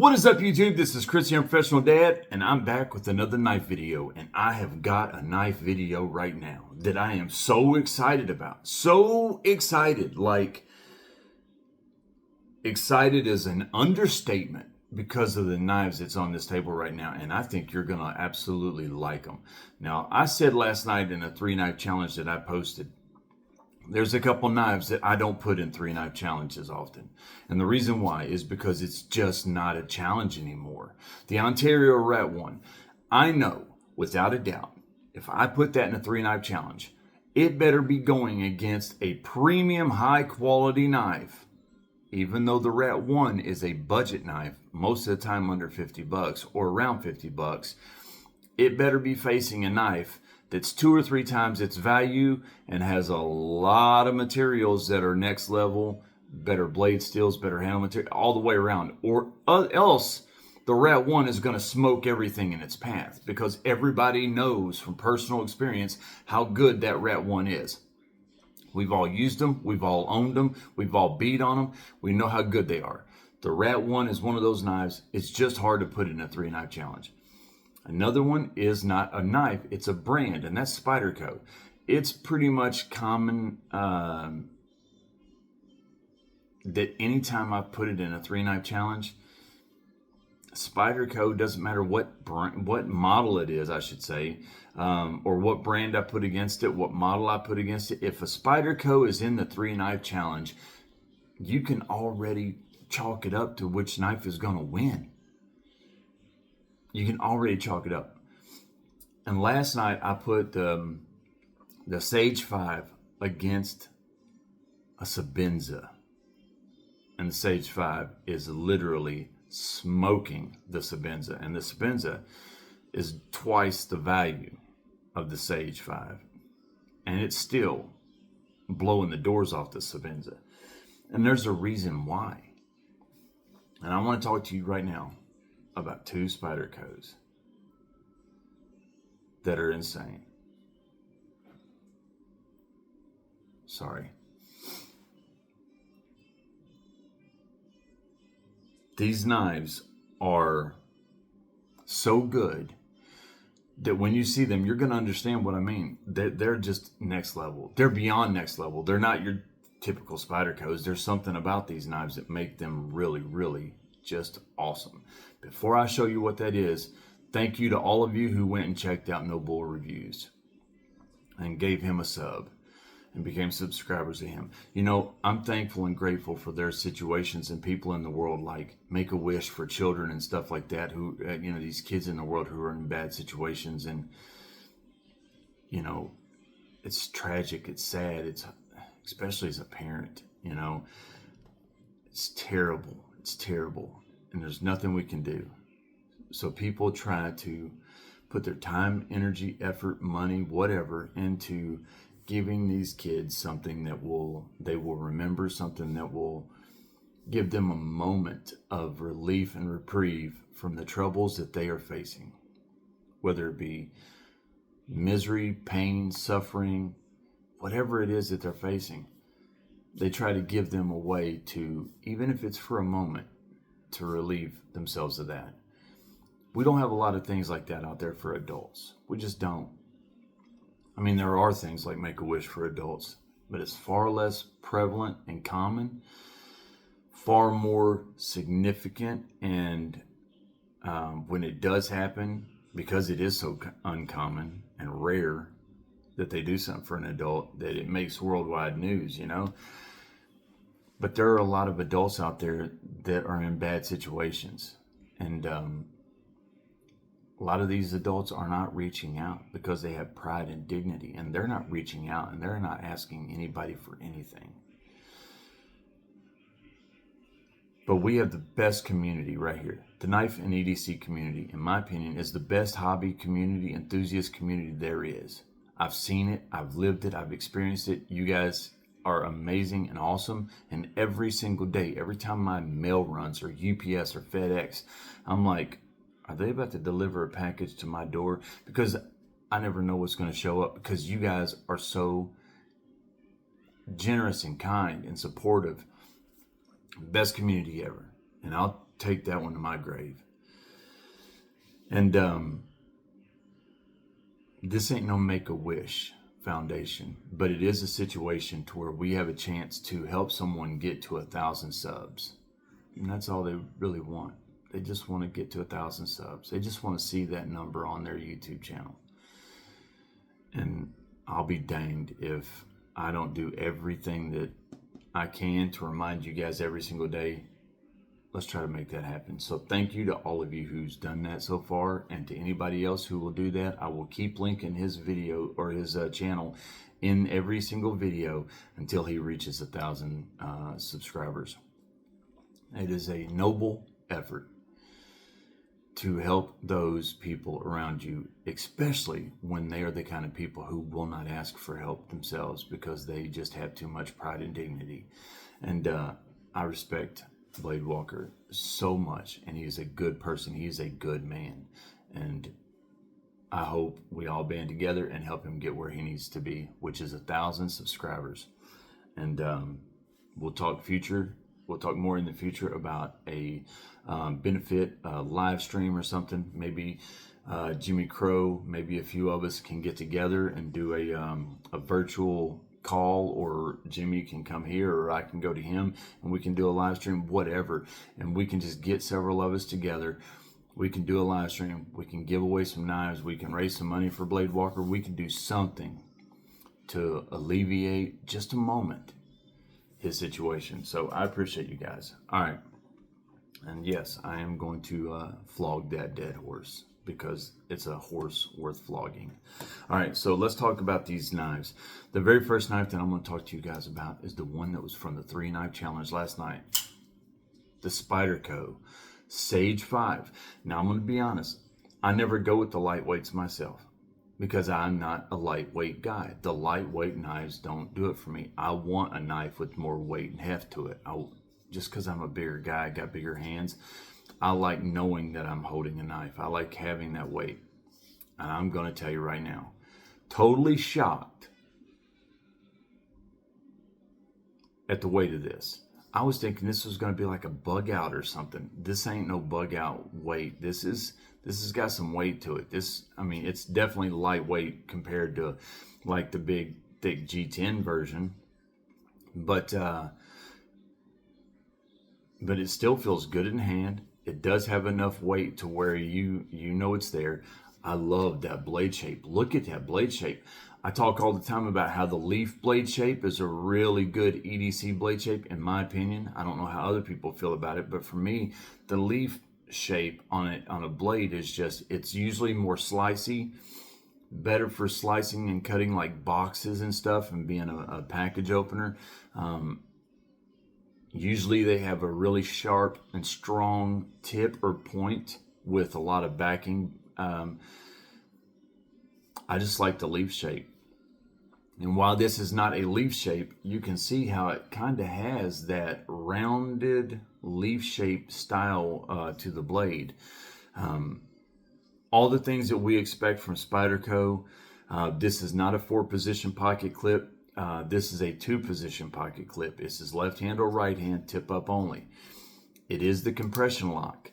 What is up, YouTube? This is Chris here, Professional Dad, and I'm back with another knife video. And I have got a knife video right now that I am so excited about. So excited. Like, excited is an understatement because of the knives that's on this table right now. And I think you're going to absolutely like them. Now, I said last night in a 3-knife challenge that I posted, there's a couple knives that I don't put in 3-knife challenges often. And the reason why is because it's just not a challenge anymore. The Ontario Rat one, I know without a doubt, if I put that in a 3-knife challenge, it better be going against a premium high quality knife. Even though the Rat one is a budget knife, most of the time under 50 bucks or around 50 bucks, it better be facing a knife that's 2 or 3 times its value and has a lot of materials that are next level, better blade steels, better handle material, all the way around. Or else the Rat 1 is going to smoke everything in its path, because everybody knows from personal experience how good that Rat 1 is. We've all used them, we've all owned them, we've all beat on them, we know how good they are. The Rat 1 is one of those knives, it's just hard to put in a 3-knife challenge. Another one is not a knife, it's a brand, and that's Spyderco. It's pretty much common that anytime I put it in a 3-knife challenge, Spyderco, doesn't matter what brand, what model it is, I should say, or what brand I put against it, what model I put against it. If a Spyderco is in the 3-knife challenge, you can already chalk it up to which knife is going to win. You can already chalk it up. And last night I put the Sage 5 against a Sabenza. And the Sage 5 is literally smoking the Sabenza. And the Sabenza is twice the value of the Sage 5. And it's still blowing the doors off the Sabenza. And there's a reason why. And I want to talk to you right now about 2 Spydercos that are insane. Sorry. These knives are so good that when you see them, you're going to understand what I mean. They're just next level. They're beyond next level. They're not your typical Spydercos. There's something about these knives that make them really, really just awesome. Before I show you what that is, thank you to all of you who went and checked out No Bull Reviews and gave him a sub and became subscribers to him. You know, I'm thankful and grateful for their situations and people in the world like Make-A-Wish for children and stuff like that, who, you know, these kids in the world who are in bad situations. And, you know, it's tragic, it's sad, it's especially as a parent, you know, it's terrible. It's terrible, and there's nothing we can do. So people try to put their time, energy, effort, money, whatever, into giving these kids something that they will remember, something that will give them a moment of relief and reprieve from the troubles that they are facing, whether it be misery, pain, suffering, whatever it is that they're facing. They try to give them a way to, even if it's for a moment, to relieve themselves of that. We don't have a lot of things like that out there for adults. We just don't. I mean, there are things like Make-A-Wish for adults, but it's far less prevalent and common, far more significant, and when it does happen, because it is so uncommon and rare that they do something for an adult, that it makes worldwide news, you know. But there are a lot of adults out there that are in bad situations, and a lot of these adults are not reaching out because they have pride and dignity, and they're not reaching out, and they're not asking anybody for anything. But we have the best community right here. The knife and EDC community, in my opinion, is the best hobby community, enthusiast community there is. I've seen it, I've lived it, I've experienced it. You guys are amazing and awesome. And every single day, every time my mail runs or UPS or FedEx, I'm like, are they about to deliver a package to my door? Because I never know what's going to show up, because you guys are so generous and kind and supportive. Best community ever. And I'll take that one to my grave. And this ain't no Make-A-Wish foundation, but it is a situation to where we have a chance to help someone get to 1,000 subs. And that's all they really want. They just want to get to 1,000 subs. They just want to see that number on their YouTube channel. And I'll be danged if I don't do everything that I can to remind you guys every single day. Let's try to make that happen. So thank you to all of you who's done that so far, and to anybody else who will do that. I will keep linking his video or his channel in every single video until he reaches 1,000 subscribers. It is a noble effort to help those people around you, especially when they are the kind of people who will not ask for help themselves because they just have too much pride and dignity. And I respect Blade Walker so much, and he is a good person. He is a good man, and I hope we all band together and help him get where he needs to be, which is 1,000 subscribers. And we'll talk future. We'll talk more in the future about a benefit live stream or something. Maybe Jimmy Crow, maybe a few of us can get together and do a virtual call, or Jimmy can come here, or I can go to him and we can do a live stream, whatever. And we can just get several of us together. We can do a live stream. We can give away some knives. We can raise some money for Blade Walker. We can do something to alleviate just a moment his situation. So I appreciate you guys. All right. And yes, I am going to flog that dead horse, because it's a horse worth flogging. All right, so let's talk about these knives. The very first knife that I'm going to talk to you guys about is the one that was from the 3-knife challenge last night. The Spyderco Sage 5. Now, I'm going to be honest. I never go with the lightweights myself because I'm not a lightweight guy. The lightweight knives don't do it for me. I want a knife with more weight and heft to it. Just because I'm a bigger guy, I got bigger hands, I like knowing that I'm holding a knife. I like having that weight. And I'm going to tell you right now, totally shocked at the weight of this. I was thinking this was going to be like a bug out or something. This ain't no bug out weight. This has got some weight to it. It's definitely lightweight compared to like the big thick G10 version, but it still feels good in hand. It does have enough weight to where you know it's there. I love that blade shape. Look at that blade shape. I talk all the time about how the leaf blade shape is a really good EDC blade shape, in my opinion. I don't know how other people feel about it, but for me, the leaf shape on a blade is just, it's usually more slicey, better for slicing and cutting like boxes and stuff and being a package opener. Usually they have a really sharp and strong tip or point with a lot of backing. I just like the leaf shape. And while this is not a leaf shape, you can see how it kind of has that rounded leaf shape style to the blade. All the things that we expect from Spyderco. This is not a 4-position pocket clip. This is a 2-position pocket clip. This is left hand or right hand, tip up only. It is the compression lock,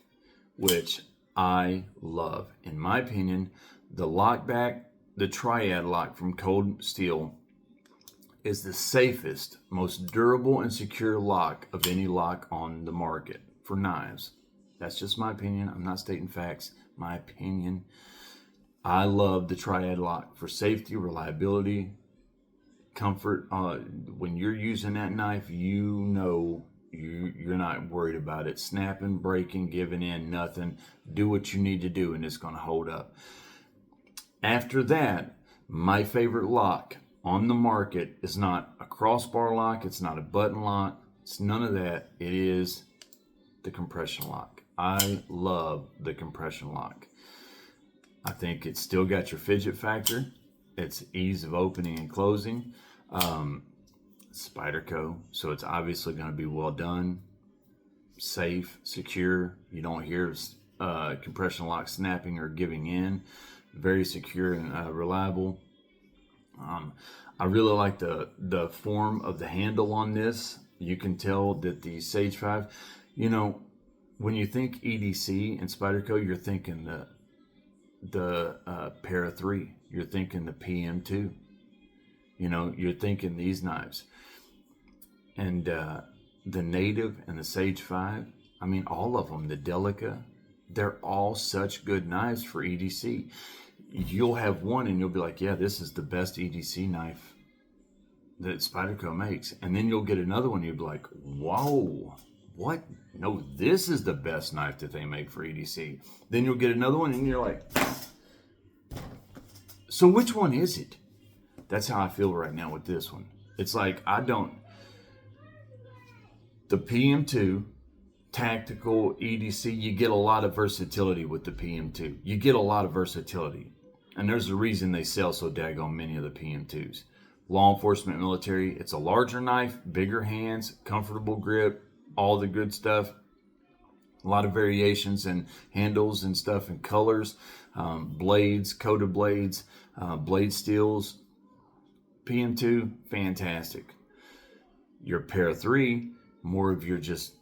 which I love. In my opinion, the lock back, the triad lock from Cold Steel, is the safest, most durable and secure lock of any lock on the market for knives. That's just my opinion. I'm not stating facts. My opinion. I love the triad lock for safety, reliability, comfort. When you're using that knife, you know you're not worried about it snapping, breaking, giving in, nothing. Do what you need to do and it's going to hold up. After that, my favorite lock on the market is not a crossbar lock. It's not a button lock. It's none of that. It is the compression lock. I love the compression lock. I think it's still got your fidget factor. It's ease of opening and closing. Spyderco, so it's obviously going to be well done, safe, secure. You don't hear compression lock snapping or giving in. Very secure and reliable. I really like the form of the handle on this. You can tell that the Sage 5, when you think EDC and Spyderco, you're thinking the Para 3. You're thinking the PM2. You know, you're thinking these knives. And the Native and the Sage 5, I mean, all of them, the Delica, they're all such good knives for EDC. You'll have one and you'll be like, yeah, this is the best EDC knife that Spyderco makes. And then you'll get another one and you'll be like, whoa, what? No, this is the best knife that they make for EDC. Then you'll get another one and you're like, so which one is it? That's how I feel right now with this one. It's like, the PM2, tactical EDC, you get a lot of versatility with the PM2. You get a lot of versatility. And there's a reason they sell so daggone many of the PM2s. Law enforcement, military, it's a larger knife, bigger hands, comfortable grip, all the good stuff. A lot of variations and handles and stuff and colors, blades, coated blades, blade steels. PM2, fantastic. Your Para 3, more of your just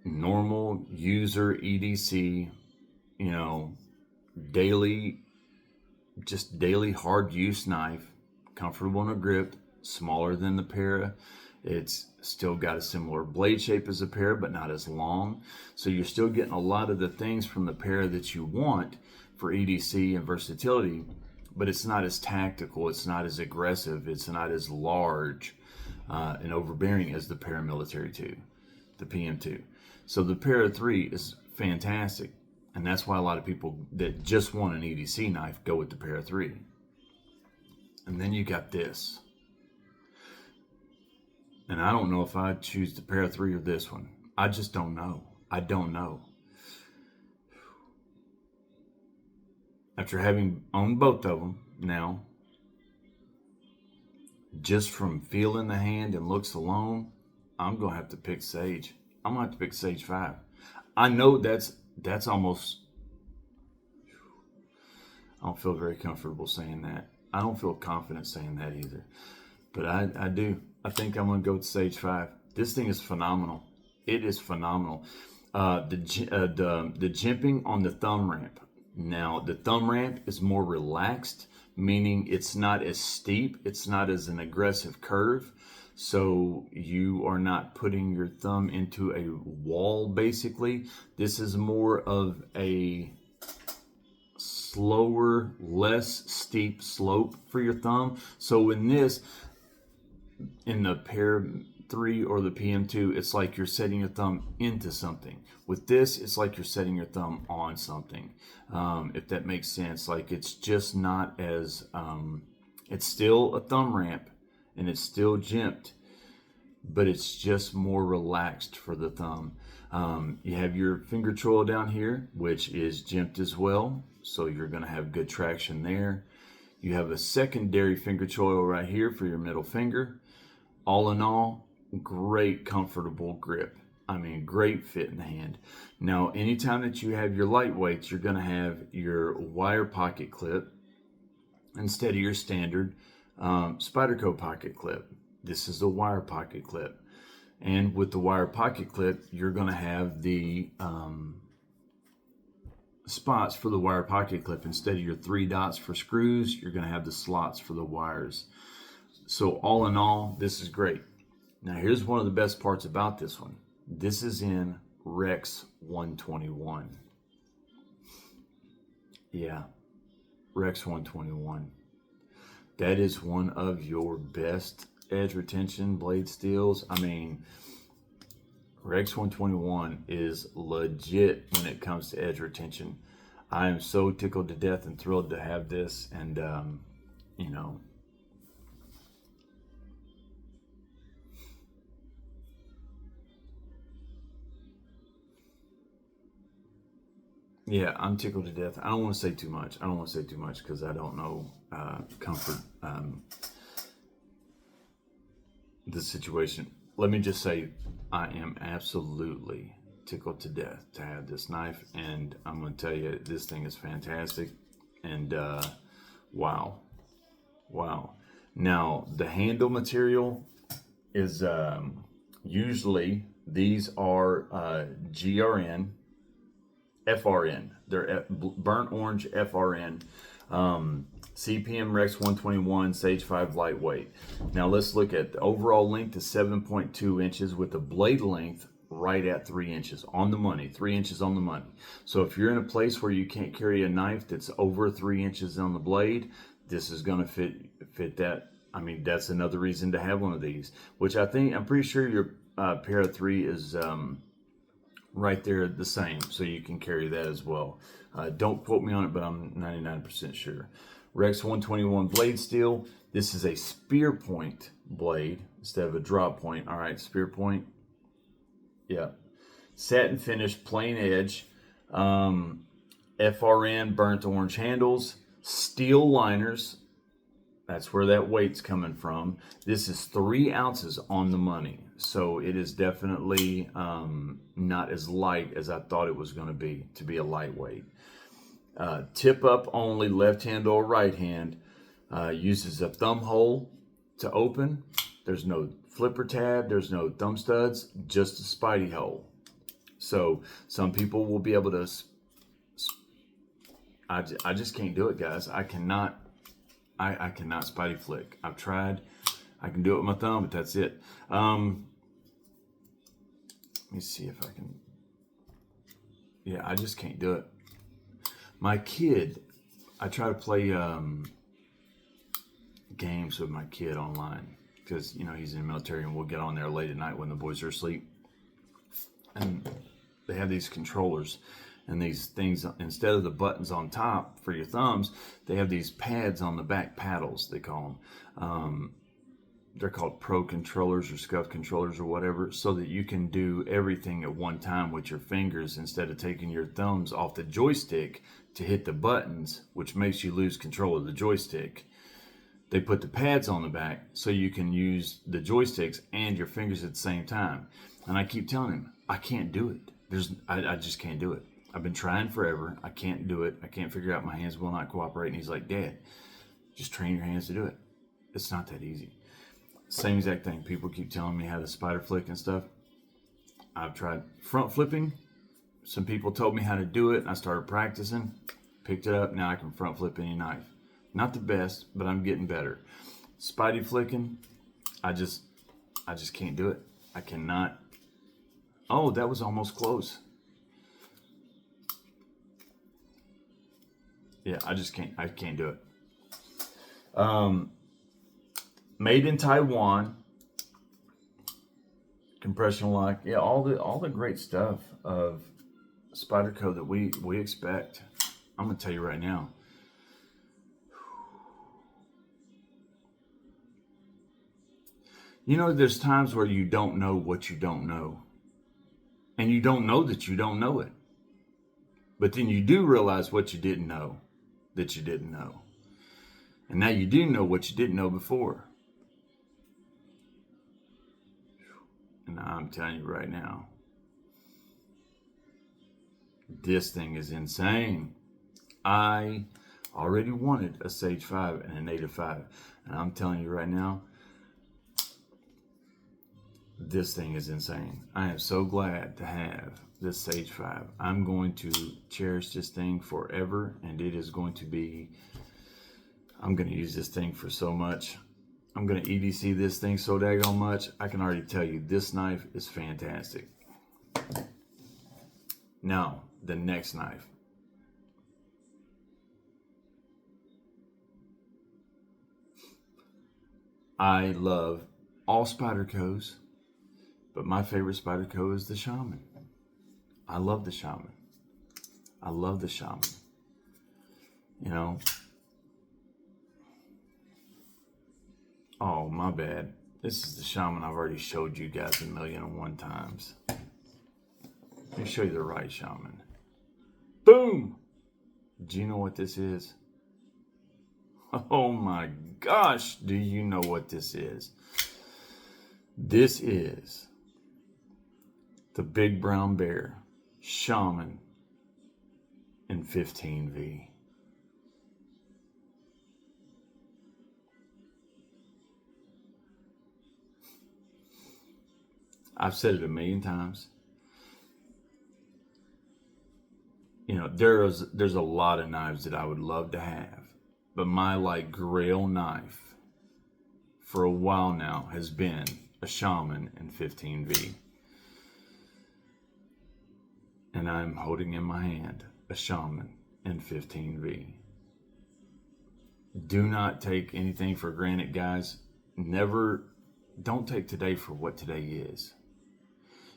normal user EDC, you know, daily hard use knife, comfortable in a grip, smaller than the Para. It's still got a similar blade shape as the Para, but not as long. So you're still getting a lot of the things from the Para that you want for EDC and versatility, but it's not as tactical, it's not as aggressive, it's not as large and overbearing as the paramilitary 2, the PM2. So the Para 3 is fantastic, and that's why a lot of people that just want an EDC knife go with the Para 3. And then you got this. And I don't know if I'd choose the Para 3 or this one. I just don't know. I don't know. After having owned both of them now, just from feeling the hand and looks alone, I'm going to have to pick Sage. I'm going to have to pick Sage 5. I know that's almost, I don't feel very comfortable saying that. I don't feel confident saying that either. But I do. I think I'm going to go with Sage 5. This thing is phenomenal. It is phenomenal. The jimping on the thumb ramp. Now, the thumb ramp is more relaxed, meaning it's not as steep. It's not as an aggressive curve. So you are not putting your thumb into a wall, basically. This is more of a slower, less steep slope for your thumb. So in this, in the Para 3 or the PM2, it's like you're setting your thumb into something. With this, it's like you're setting your thumb on something, if that makes sense. Like, it's just not as, it's still a thumb ramp and it's still jimped, but it's just more relaxed for the thumb. You have your finger choil down here, which is jimped as well, so you're going to have good traction there. You have a secondary finger choil right here for your middle finger. All in all, great comfortable grip. I mean, great fit in the hand. Now, anytime that you have your lightweights, you're going to have your wire pocket clip instead of your standard Spyderco pocket clip. This is the wire pocket clip. And with the wire pocket clip, you're going to have the spots for the wire pocket clip. Instead of your 3 dots for screws, you're going to have the slots for the wires. So all in all, this is great. Now, here's one of the best parts about this one. This is in Rex 121. Yeah, Rex 121. That is one of your best edge retention blade steels. I mean, Rex 121 is legit when it comes to edge retention. I am so tickled to death and thrilled to have this, and you know, yeah, I'm tickled to death. I don't want to say too much. I don't want to say too much because I don't know comfort the situation. Let me just say, I am absolutely tickled to death to have this knife, and I'm going to tell you, this thing is fantastic. And wow. Now, the handle material is usually, these are GRN. FRN. They're burnt orange FRN. CPM Rex 121, Sage 5 lightweight. Now let's look at the overall length is 7.2 inches with the blade length right at 3 inches on the money. 3 inches on the money. So if you're in a place where you can't carry a knife that's over 3 inches on the blade, this is going to fit that. I mean, that's another reason to have one of these, which I'm pretty sure your Para 3 is right there the same, so you can carry that as well. Don't quote me on it, but I'm 99% sure. Rex 121 blade steel. This is a spear point blade instead of a drop point. All right, spear point. Yeah. Satin finish, plain edge. FRN burnt orange handles. Steel liners. That's where that weight's coming from. This is 3 ounces on the money. So it is definitely not as light as I thought it was going to be a lightweight. Tip up only, left hand or right hand. Uses a thumb hole to open. There's no flipper tab. There's no thumb studs, just a Spidey hole. So some people will be able to, I just can't do it, guys. I cannot Spidey flick. I've tried. I can do it with my thumb, but that's it. Let me see if I can. Yeah, I just can't do it. My kid, I try to play games with my kid online because, you know, he's in the military and we'll get on there late at night when the boys are asleep. And they have these controllers and these things, instead of the buttons on top for your thumbs, they have these pads on the back, paddles they call them. They're called pro controllers or scuff controllers or whatever, so that you can do everything at one time with your fingers instead of taking your thumbs off the joystick to hit the buttons, which makes you lose control of the joystick. They put the pads on the back so you can use the joysticks and your fingers at the same time. And I keep telling him, I can't do it. I just can't do it. I've been trying forever. I can't do it. I can't figure out, my hands will not cooperate. And he's like, Dad, just train your hands to do it. It's not that easy. Same exact thing. People keep telling me how to spider flick and stuff. I've tried front flipping. Some people told me how to do it, and I started practicing. Picked it up. Now I can front flip any knife. Not the best, but I'm getting better. Spidey flicking, I just can't do it. I cannot. Oh, that was almost close. Yeah, I can't do it. Made in Taiwan. Compression lock. Yeah, all the great stuff of Spyderco that we expect. I'm gonna tell you right now. You know, there's times where you don't know what you don't know. And you don't know that you don't know it. But then you do realize what you didn't know that you didn't know. And now you do know what you didn't know before. And I'm telling you right now, this thing is insane. I already wanted a Sage 5 and a Native 5. And I'm telling you right now, this thing is insane. I am so glad to have this Sage 5. I'm going to cherish this thing forever, and it is going to be, I'm going to use this thing for so much. I'm going to EDC this thing so daggone much. I can already tell you this knife is fantastic. Now, the next knife. I love all Spydercos, but my favorite Spyderco is the Shaman. I love the Shaman. I love the Shaman. You know. Oh, my bad. This is the Shaman I've already showed you guys 1,000,001 times. Let me show you the right Shaman. Boom! Do you know what this is? Oh my gosh, do you know what this is? This is the Big Brown Bear Shaman in 15V. I've said it 1,000,000 times. You know, there's a lot of knives that I would love to have, but my like grail knife for a while now has been a Shaman in 15V. And I'm holding in my hand a Shaman in 15V. Do not take anything for granted, guys. Don't take today for what today is.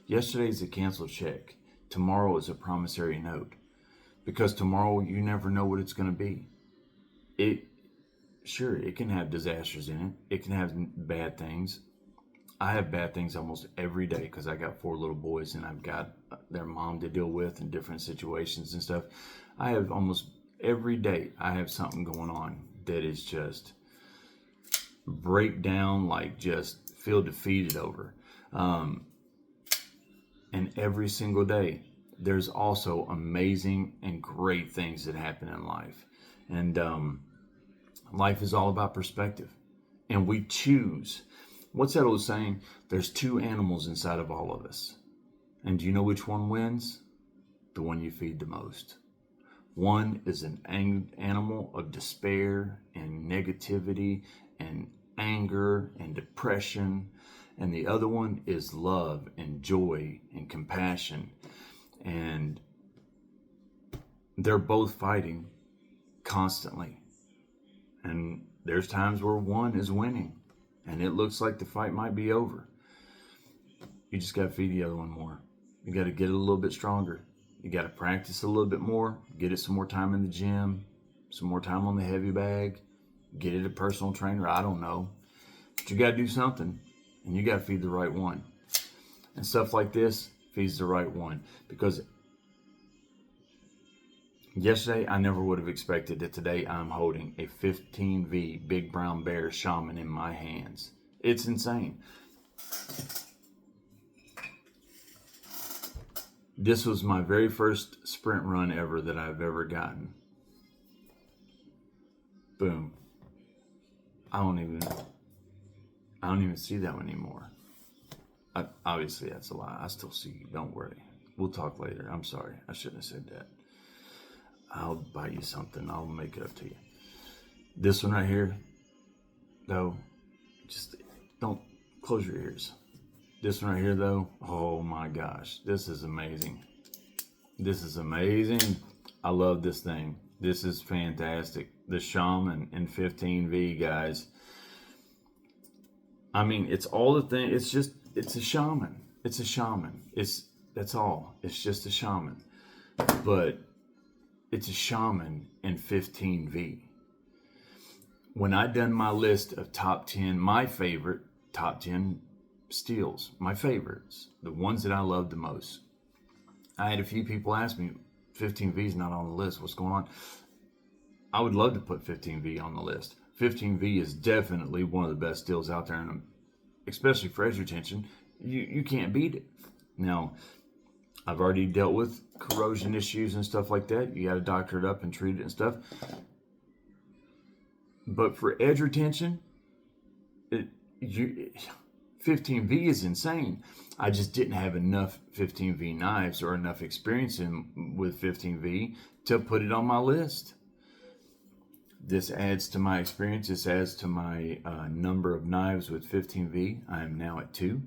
Yesterday is a canceled check. Tomorrow is a promissory note. Because tomorrow you never know what it's going to be. It can have disasters in it. It can have bad things. I have bad things almost every day because I got 4 little boys and I've got their mom to deal with in different situations and stuff. I have almost every day I have something going on that is just breakdown, like just feel defeated over. And every single day there's also amazing and great things that happen in life. And life is all about perspective. And we choose. What's that old saying? There's 2 animals inside of all of us. And do you know which one wins? The one you feed the most. One is an animal of despair and negativity and anger and depression. And the other one is love and joy and compassion. And they're both fighting constantly. And there's times where one is winning. And it looks like the fight might be over. You just got to feed the other one more. You got to get it a little bit stronger. You got to practice a little bit more. Get it some more time in the gym. Some more time on the heavy bag. Get it a personal trainer. I don't know. But you got to do something. And you got to feed the right one. And stuff like this feeds the right one. Because yesterday, I never would have expected that today I'm holding a 15V Big Brown Bear Shaman in my hands. It's insane. This was my very first sprint run ever that I've ever gotten. Boom. I don't even see that one anymore. Obviously, that's a lie. I still see you. Don't worry. We'll talk later. I'm sorry. I shouldn't have said that. I'll buy you something. I'll make it up to you. This one right here, though, just don't close your ears. This one right here, though, oh my gosh, this is amazing. This is amazing. I love this thing. This is fantastic. The Shaman in 15V, guys. I mean, it's all the thing. It's a Shaman. It's a Shaman. That's all. It's just a Shaman. But it's a Shaman in 15V. When I done my list of top 10, my favorite top 10 steels, my favorites, the ones that I love the most, I had a few people ask me, 15V is not on the list. What's going on? I would love to put 15V on the list. 15V is definitely one of the best steels out there, and especially for edge retention, you can't beat it. Now, I've already dealt with corrosion issues and stuff like that. You got to doctor it up and treat it and stuff. But for edge retention, 15V is insane. I just didn't have enough 15V knives or enough experience with 15V to put it on my list. This adds to my experience. This adds to my number of knives with 15V. I am now at 2,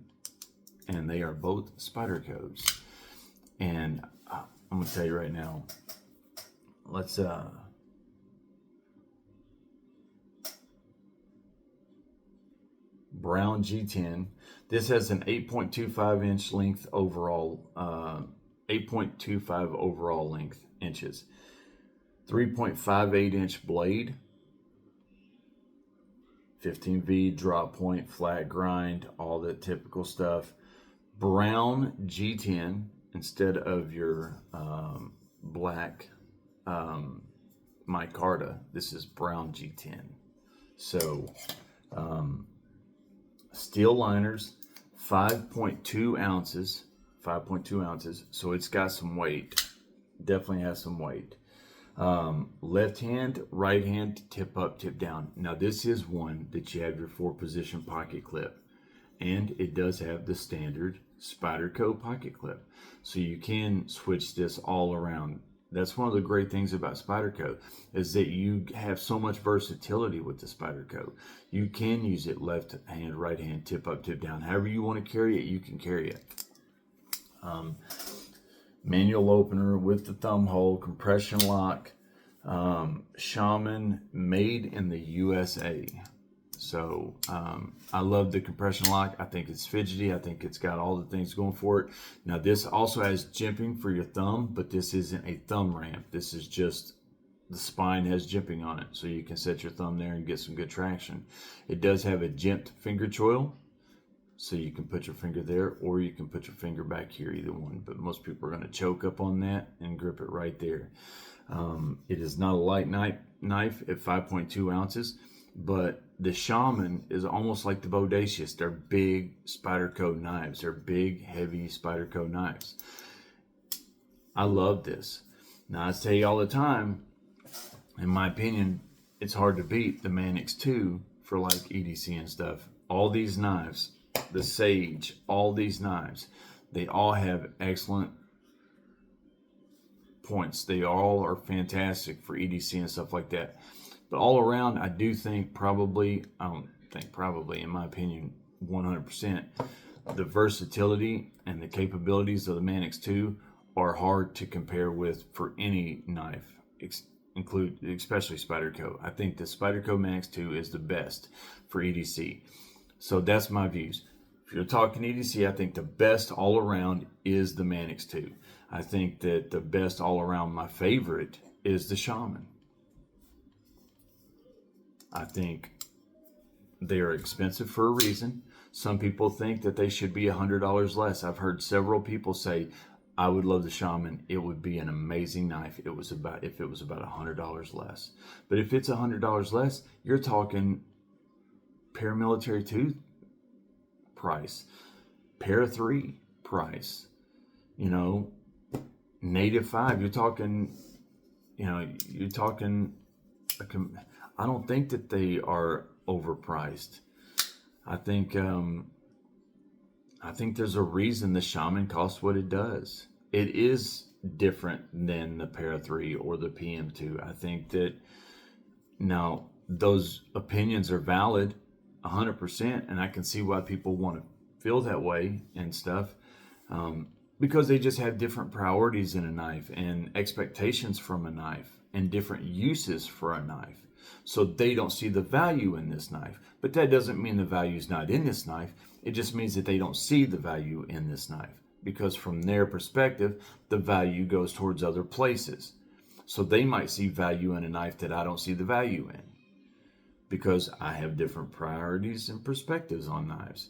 and they are both Spydercos. And I'm going to tell you right now, let's Brown G10. This has an 8.25 inch length overall, 8.25 overall length inches, 3.58 inch blade, 15V drop point, flat grind, all the typical stuff. Brown G10 instead of your black micarta. This is brown G10. So steel liners, 5.2 ounces, 5.2 ounces. So it's got some weight. Definitely has some weight. Left hand, right hand, tip up, tip down. Now this is one that you have your 4-position pocket clip, and it does have the standard Spyderco pocket clip. So you can switch this all around That's one of the great things about Spyderco, is that you have so much versatility with the Spyderco. You can use it left hand, right hand, tip up, tip down. However you want to carry it, you can carry it. Manual opener with the thumb hole, compression lock, Shaman, made in the USA. So I love the compression lock. I think it's fidgety. I think it's got all the things going for it. Now this also has jimping for your thumb, but this isn't a thumb ramp. This is just the spine has jimping on it, so you can set your thumb there and get some good traction. It does have a jimped finger choil, so you can put your finger there, or you can put your finger back here, either one. But most people are going to choke up on that and grip it right there. It is not a light knife at 5.2 ounces, but the Shaman is almost like the Bodacious. They're big Spyderco knives. They're big, heavy Spyderco knives. I love this. Now, I say all the time, in my opinion, it's hard to beat the Manix 2 for like EDC and stuff. All these knives, the Sage, all these knives, they all have excellent points. They all are fantastic for EDC and stuff like that. But all around, I do think probably, in my opinion, 100%, the versatility and the capabilities of the Manix 2 are hard to compare with for any knife, especially Spyderco. I think the Spyderco Manix 2 is the best for EDC. So that's my views. If you're talking EDC, I think the best all around is the Manix 2. I think that the best all around, my favorite, is the Shaman. I think they are expensive for a reason. Some people think that they should be $100 less. I've heard several people say, I would love the Shaman. It would be an amazing knife if it was about $100 less. But if it's $100 less, you're talking paramilitary 2 price, para 3 price, native 5. You're talking I don't think that they are overpriced. I think there's a reason the Shaman costs what it does. It is different than the Para 3 or the PM2. I think that now those opinions are valid 100%, and I can see why people want to feel that way and stuff, because they just have different priorities in a knife and expectations from a knife and different uses for a knife. So they don't see the value in this knife. But that doesn't mean the value is not in this knife. It just means that they don't see the value in this knife, because from their perspective, the value goes towards other places. So they might see value in a knife that I don't see the value in, because I have different priorities and perspectives on knives.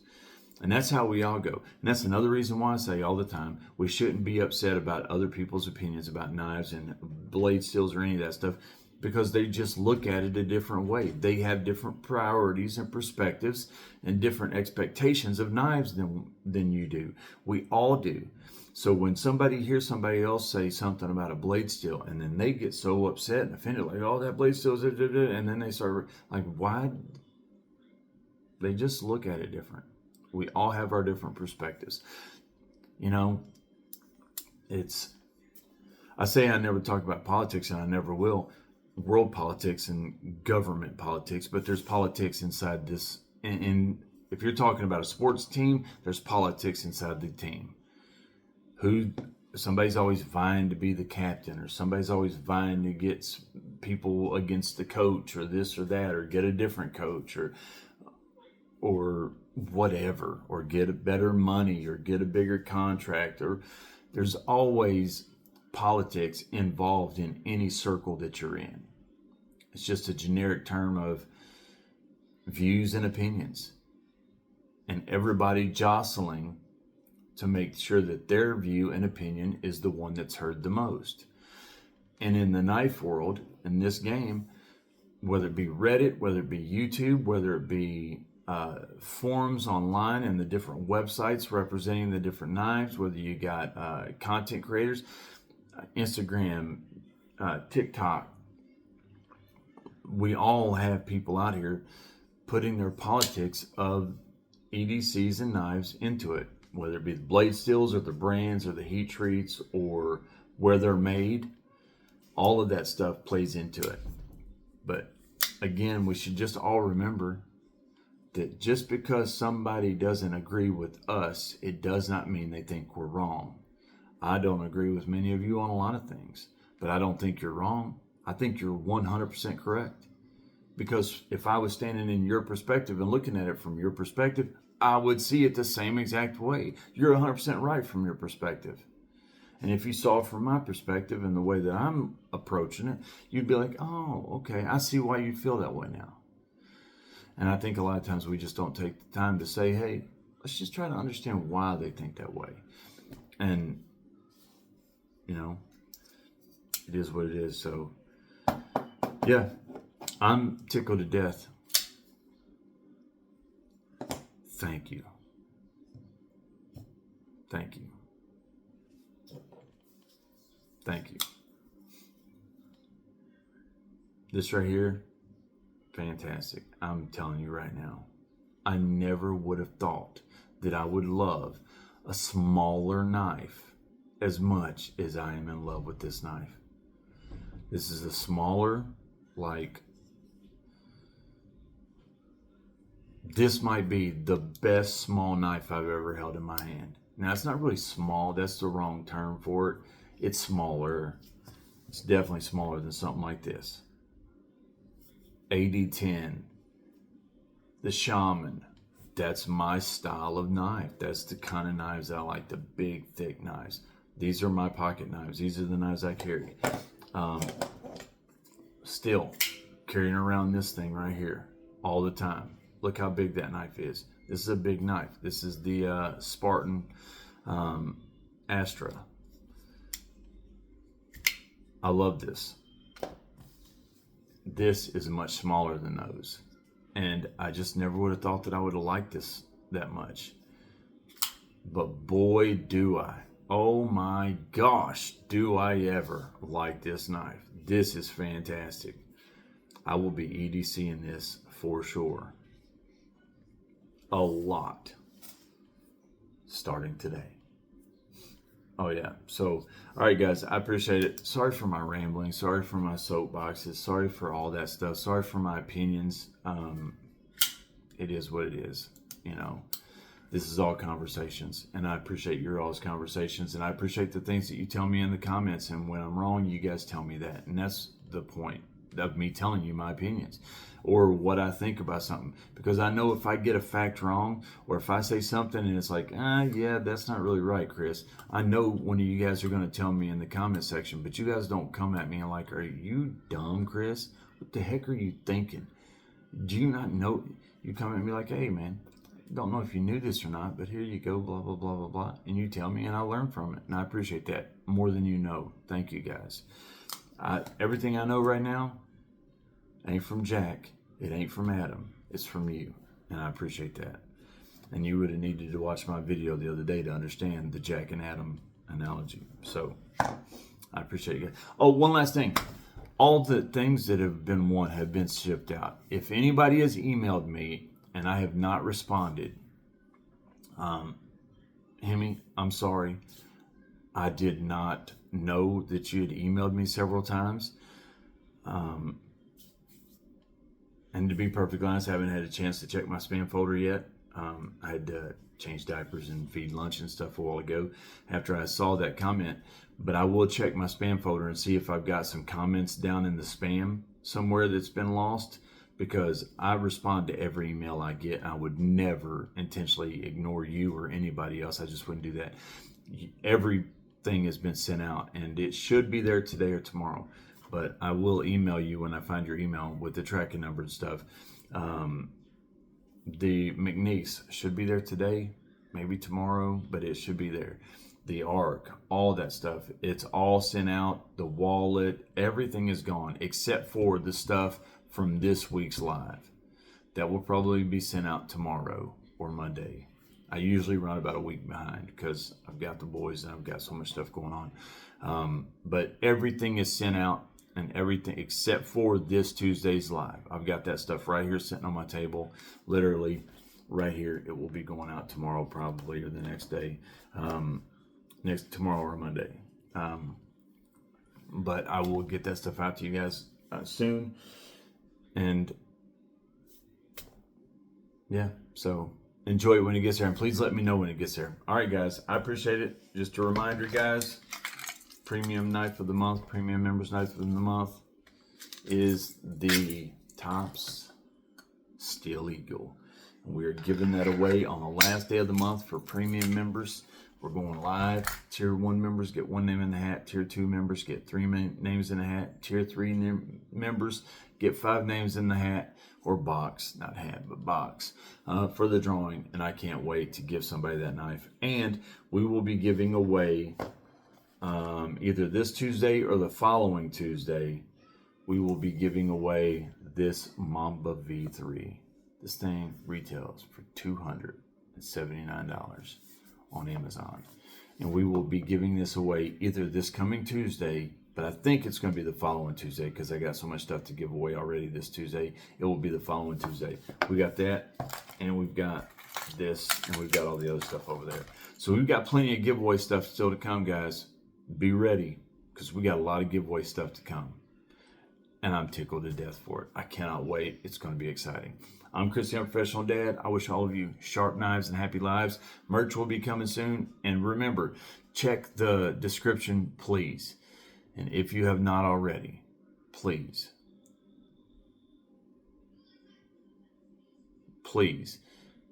And that's how we all go. And that's another reason why I say all the time, we shouldn't be upset about other people's opinions about knives and blade steels or any of that stuff, because they just look at it a different way. They have different priorities and perspectives and different expectations of knives than you do. We all do. So when somebody hears somebody else say something about a blade steel, and then they get so upset and offended, like, oh, that blade steel is, and then they start like, why? They just look at it different. We all have our different perspectives. I say I never talk about politics, and I never will. World politics and government politics, but there's politics inside this. And if you're talking about a sports team, there's politics inside the team. Somebody's always vying to be the captain, or somebody's always vying to get people against the coach, or this or that, or get a different coach, or whatever, or get a better money, or get a bigger contract, or there's always politics involved in any circle that you're in. It's just a generic term of views and opinions, and everybody jostling to make sure that their view and opinion is the one that's heard the most. And in the knife world, in this game, whether it be Reddit, whether it be YouTube, whether it be forums online and the different websites representing the different knives, whether you got content creators, Instagram, TikTok, we all have people out here putting their politics of EDCs and knives into it, whether it be the blade steels or the brands or the heat treats or where they're made. All of that stuff plays into it. But again, we should just all remember that just because somebody doesn't agree with us, it does not mean they think we're wrong. I don't agree with many of you on a lot of things, but I don't think you're wrong. I think you're 100% correct. Because if I was standing in your perspective and looking at it from your perspective, I would see it the same exact way. You're 100% right from your perspective. And if you saw it from my perspective and the way that I'm approaching it, you'd be like, oh, okay, I see why you feel that way now. And I think a lot of times we just don't take the time to say, hey, let's just try to understand why they think that way. And, you know, it is what it is. So, yeah, I'm tickled to death. Thank you. Thank you. Thank you. This right here, fantastic. I'm telling you right now, I never would have thought that I would love a smaller knife as much as I am in love with this knife. This is a smaller, like, this might be the best small knife I've ever held in my hand. Now, it's not really small. That's the wrong term for it. It's smaller. It's definitely smaller than something like this. AD10. The Shaman. That's my style of knife. That's the kind of knives I like. The big, thick knives. These are my pocket knives. These are the knives I carry. Still, carrying around this thing right here all the time. Look how big that knife is. This is a big knife. This is the Spartan Astra. I love this. This is much smaller than those. And I just never would have thought that I would have liked this that much. But boy, do I. Oh my gosh, do I ever like this knife. This is fantastic. I will be EDCing this for sure. A lot. Starting today. Oh yeah. So, all right, guys, I appreciate it. Sorry for my rambling. Sorry for my soapboxes. Sorry for all that stuff. Sorry for my opinions. It is what it is. You know, this is all conversations, and I appreciate your all's conversations, and I appreciate the things that you tell me in the comments. And when I'm wrong, you guys tell me that, and that's the point of me telling you my opinions or what I think about something, because I know if I get a fact wrong, or if I say something and it's like, yeah, that's not really right, Chris, I know one of you guys are going to tell me in the comment section. But you guys don't come at me and like, are you dumb, Chris? What the heck are you thinking? Do you not know? You come at me like, hey man, don't know if you knew this or not, but here you go, blah blah blah blah blah, and you tell me and I learn from it, and I appreciate that more than you know. Thank you guys. Everything I know right now ain't from Jack. It ain't from Adam. It's from you. And I appreciate that. And you would have needed to watch my video the other day to understand the Jack and Adam analogy. So I appreciate you guys. Oh, one last thing. All the things that have been won have been shipped out. If anybody has emailed me and I have not responded, Hemi, I'm sorry. I did not know that you had emailed me several times. And to be perfectly honest, I haven't had a chance to check my spam folder yet. I had to change diapers and feed lunch and stuff a while ago after I saw that comment. But I will check my spam folder and see if I've got some comments down in the spam somewhere that's been lost, because I respond to every email I get. I would never intentionally ignore you or anybody else. I just wouldn't do that. Everything has been sent out, and it should be there today or tomorrow. But I will email you when I find your email with the tracking number and stuff. The McNeese should be there today, maybe tomorrow, but it should be there. The ARC, all that stuff, it's all sent out. The wallet, everything is gone except for the stuff from this week's live. That will probably be sent out tomorrow or Monday. I usually run about a week behind because I've got the boys and I've got so much stuff going on. But everything is sent out, and everything except for this Tuesday's live. I've got that stuff right here sitting on my table, literally right here. It will be going out tomorrow probably, or the next day, tomorrow or Monday. but I will get that stuff out to you guys soon. And yeah, so enjoy it when it gets there, and please let me know when it gets there. All right, guys, I appreciate it. Just a reminder, guys, premium knife of the month, premium members knife of the month is the Tops Steel Eagle. And we are giving that away on the last day of the month for premium members. We're going live. Tier 1 members get 1 name in the hat. Tier 2 members get 3 names in the hat. Tier 3 members get 5 names in the hat or box, not hat, but box, for the drawing. And I can't wait to give somebody that knife. And we will be giving away either this Tuesday or the following Tuesday. We will be giving away this Mamba V3. This thing retails for $279 on Amazon. And we will be giving this away either this coming Tuesday, but I think it's going to be the following Tuesday because I got so much stuff to give away already this Tuesday. It will be the following Tuesday. We got that, and we've got this, and we've got all the other stuff over there. So we've got plenty of giveaway stuff still to come, guys. Be ready because we got a lot of giveaway stuff to come. And I'm tickled to death for it. I cannot wait. It's going to be exciting. I'm Chris, the Unprofessional Dad. I wish all of you sharp knives and happy lives. Merch will be coming soon. And remember, check the description, please. And if you have not already, please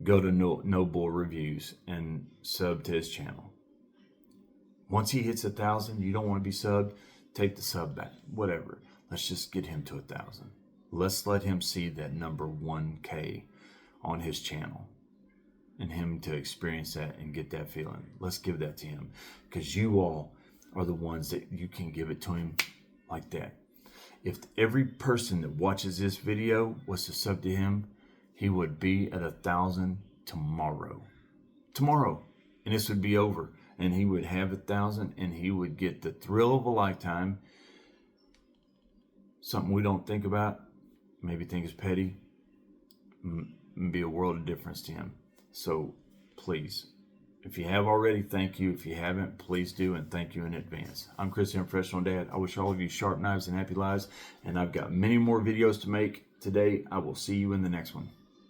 go to No Bull Reviews and sub to his channel. Once he hits 1,000, you don't want to be subbed, take the sub back, whatever. Let's just get him to 1,000. Let's let him see that number 1K on his channel and him to experience that and get that feeling. Let's give that to him because you all are the ones that you can give it to him like that. If every person that watches this video was to sub to him, he would be at 1,000 tomorrow. And this would be over. And he would have 1,000 and he would get the thrill of a lifetime. Something we don't think about, maybe think is petty, be a world of difference to him. So please, if you have already, thank you. If you haven't, please do, and thank you in advance. I'm Chris, the Unprofessional Dad. I wish all of you sharp knives and happy lives, and I've got many more videos to make today. I will see you in the next one.